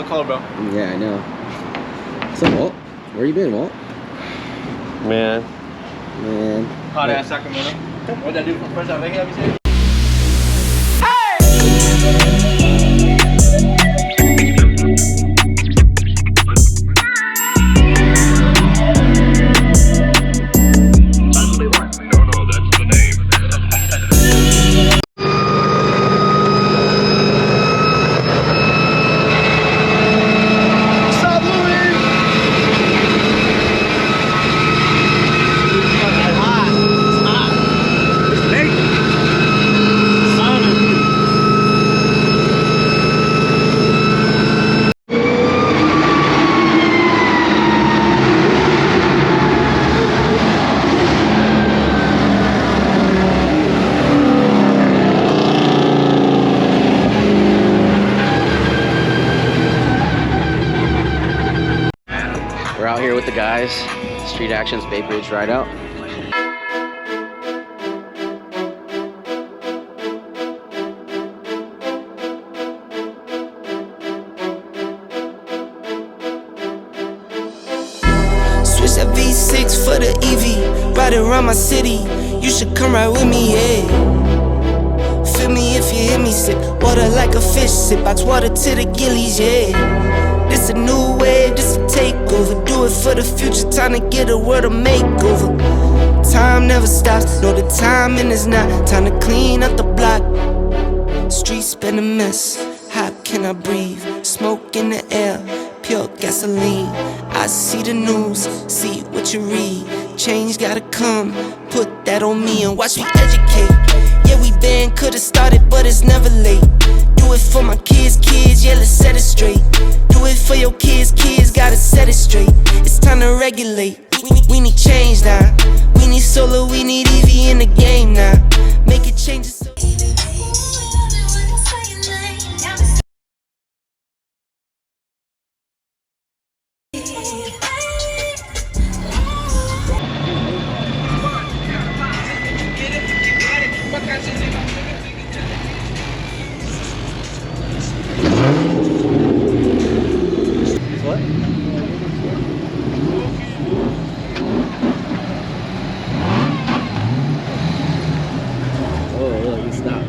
what color, bro? Yeah, I know. So, Walt, where you been, Walt? Man. Hot ass Sacramento. What'd that do from first out of here, you We're out here with the guys. Street Actions, Bay Bridge Rideout. Switch that V6 for the EV. Ride around my city. You should come ride with me, yeah. Feel me if you hear me sip. Water like a fish sip. Box water to the gillies, yeah. This a new wave, this a takeover. Do it for the future, time to get a world a makeover. Time never stops, no the timing is not. Time to clean up the block. Streets been a mess, how can I breathe? Smoke in the air, pure gasoline. I see the news, see what you read. Change gotta come, put that on me and watch me educate. Yeah, we been, could've started, but it's never late. Do it for my kids, yeah, let's set it straight. Do it for your kids, gotta set it straight. It's time to regulate, we need change now. We need solar, we need EV in the game now. Make it change so What? Oh, look, he stopped.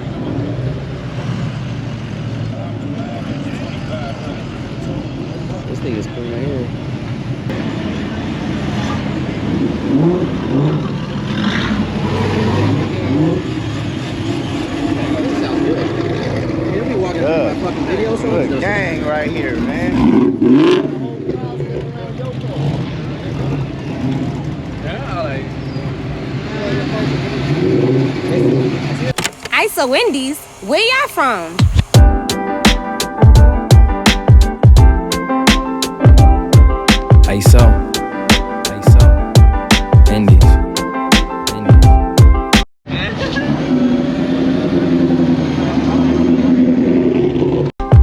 This thing is pulling right here. This sounds good. Hey, don't be walking through my fucking videos. Good gang right here, man. ISO Wendy's, where y'all from? ISO, Wendy's.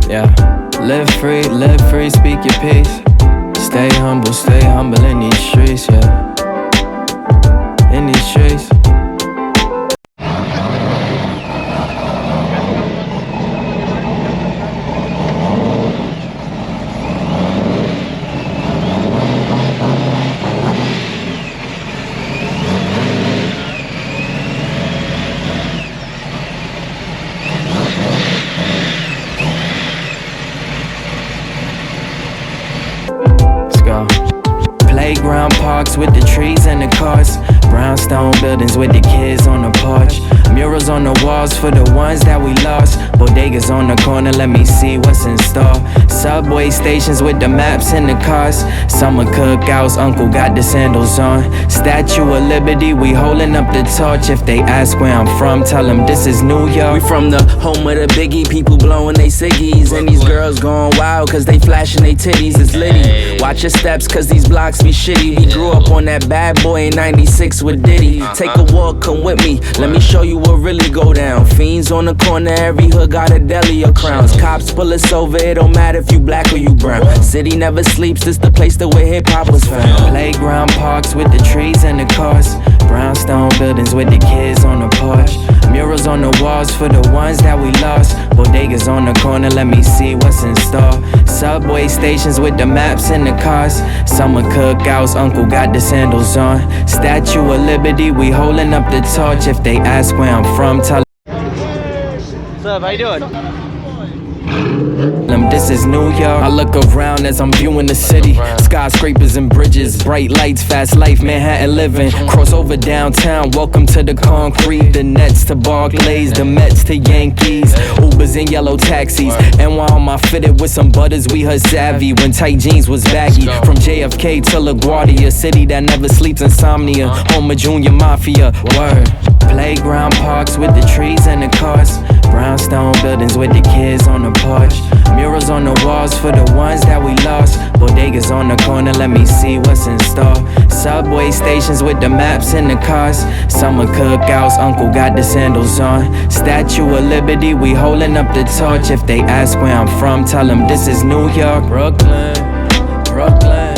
Yeah, live free, speak your peace. Stay humble in these streets, yeah. In these streets. Playground parks with the trees and the cars. Brownstone buildings with the kids on the porch. Murals on the walls for the ones that we lost. Bodegas on the corner, let me see what's in store. Subway stations with the maps and the cars. Summer cookouts, uncle got the sandals on. Statue of Liberty, we holding up the torch. If they ask where I'm from, tell them this is New York. We from the home of the biggie, people blowing they ciggies. And these girls going wild cause they flashing they titties, it's litty. Watch your steps cause these blocks be shitty. We grew up on that bad boy in 96 with Diddy. Take a walk, come with me, let me show you what really go down. Fiends on the corner, every hood got a deli or crowns. Cops pull us over, it don't matter if you black or you brown. City never sleeps, this the place that where hip hop was found. Playground parks with the trees and the cars. Brownstone buildings with the kids on the porch. Murals on the walls for the ones that we lost. Bodegas on the corner, let me see what's in store. Subway stations with the maps in the cars. Summer cookouts, uncle got the sandals on. Statue of Liberty, we holding up the torch. If they ask where I'm from, tell What's up? How you doing? them this is New York. I look around as I'm viewing the city. Skyscrapers and bridges, bright lights, fast life, Manhattan living. Cross over downtown, welcome to the concrete. The Nets to Barclays, the Mets to Yankees. Ubers and yellow taxis. And while I'm fitted with some butters, we her savvy. When tight jeans was baggy. From JFK to LaGuardia, city that never sleeps, insomnia. Home of Junior Mafia, word. Playground parks with the trees and the cars. Brownstone buildings with the kids on the porch. Murals on the walls for the ones that we lost. Bodegas on the corner, let me see what's in store. Subway stations with the maps in the cars. Summer cookouts, uncle got the sandals on. Statue of Liberty, we holding up the torch. If they ask where I'm from, tell them this is New York, Brooklyn, Brooklyn.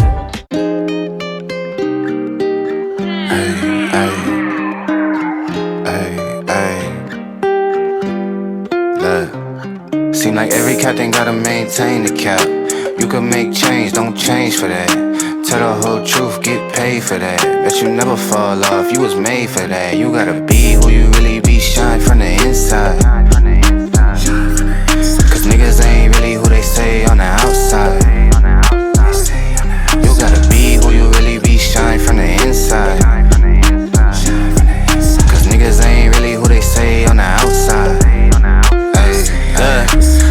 Seem like every captain gotta maintain the cap. You can make change, don't change for that. Tell the whole truth, get paid for that. Bet you never fall off, you was made for that. You gotta be who you really be, shine from the inside. Cause niggas ain't really who they say on the outside. You gotta be who you really be, shine from the inside. Cause niggas ain't really who they say on the outside.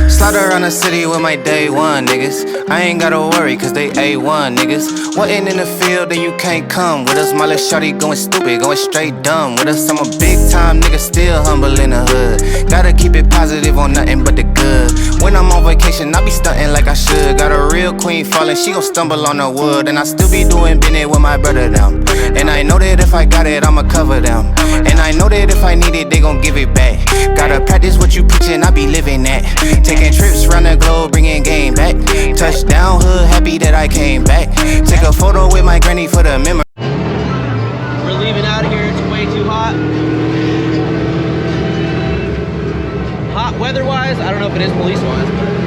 Slide around the city with my day one niggas. I ain't gotta worry cause they A1 niggas. Wasn't in the field then you can't come with us. My little shawty going stupid, going straight dumb with us. I'm a big time nigga, still humble in the hood. Gotta keep it positive on nothing but the good. When I'm on vacation, I be stunting like I should. Got a real queen falling, she gon' stumble on the wood. And I still be doing business with my brother them. And I know that if I got it, I'ma cover them. And I know that if I need it, they gon' give it back. Gotta practice what you preachin', I be living that. Taking trips round the globe, bringing game back. Touchdown hood, happy that I came back. Take a photo with my granny for the memory. We're leaving out of here, it's way too hot. Hot weather-wise, I don't know if it is police-wise, but...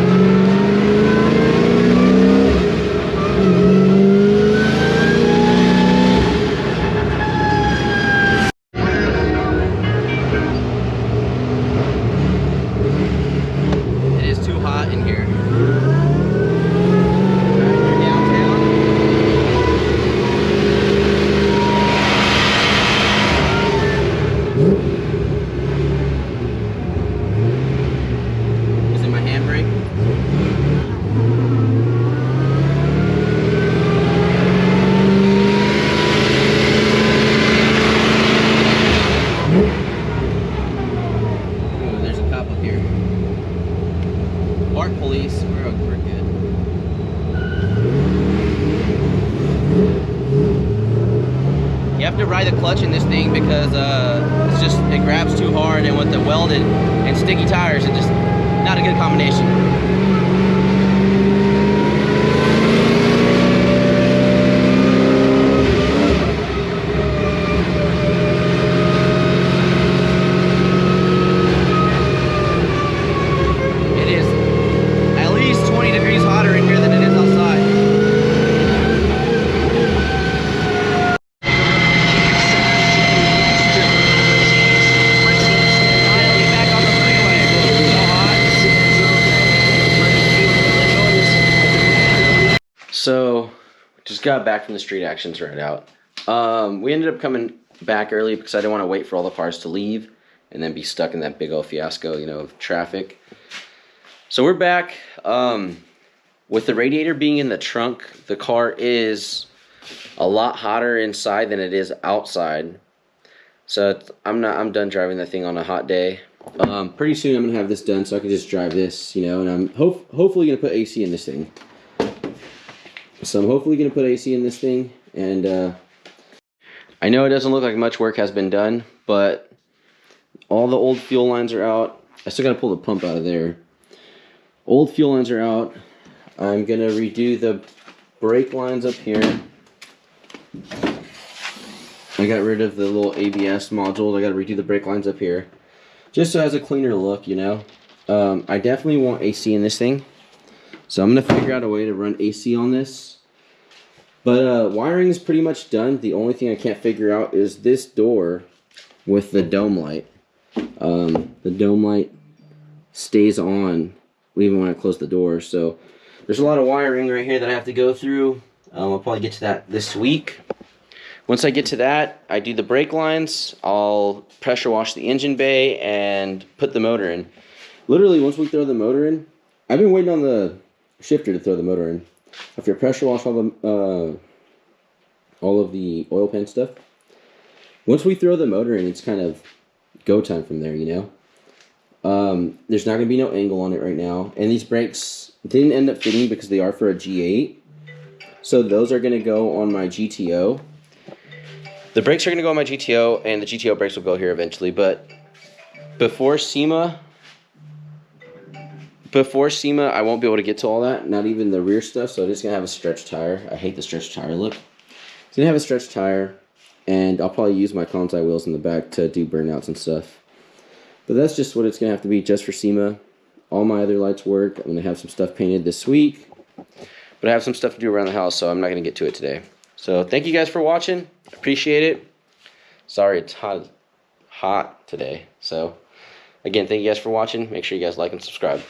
You have to ride the clutch in this thing because it's just, it grabs too hard, and with the welded and sticky tires, it's just not a good combination. So, just got back from the street actions Rideout. We ended up coming back early because I didn't want to wait for all the cars to leave and then be stuck in that big old fiasco, you know, of traffic. So we're back. With the radiator being in the trunk, the car is a lot hotter inside than it is outside. So I'm done driving that thing on a hot day. Pretty soon I'm gonna have this done so I can just drive this, you know, and I'm hopefully gonna put AC in this thing. So I'm hopefully going to put AC in this thing, and I know it doesn't look like much work has been done, but all the old fuel lines are out. I still got to pull the pump out of there. Old fuel lines are out. I'm going to redo the brake lines up here. I got rid of the little ABS module. I got to redo the brake lines up here, just so it has a cleaner look, you know. I definitely want AC in this thing. So I'm going to figure out a way to run AC on this. But wiring is pretty much done. The only thing I can't figure out is this door with the dome light. The dome light stays on even when I close the door. So there's a lot of wiring right here that I have to go through. I'll probably get to that this week. Once I get to that, I do the brake lines. I'll pressure wash the engine bay and put the motor in. Literally, once we throw the motor in, I've been waiting on the shifter to throw the motor in. After you pressure wash all of the oil pan stuff, once we throw the motor in, it's kind of go time from there, you know. There's not going to be no angle on it right now. And these brakes didn't end up fitting because they are for a G8. So those are going to go on my GTO. The brakes are going to go on my GTO, and the GTO brakes will go here eventually. But before SEMA, I won't be able to get to all that. Not even the rear stuff. So it's going to have a stretch tire. I hate the stretch tire look. It's going to have a stretch tire, and I'll probably use my Conti wheels in the back to do burnouts and stuff. But that's just what it's going to have to be just for SEMA. All my other lights work. I'm going to have some stuff painted this week. But I have some stuff to do around the house, so I'm not going to get to it today. So thank you guys for watching. Appreciate it. Sorry it's hot today. So again, thank you guys for watching. Make sure you guys like and subscribe.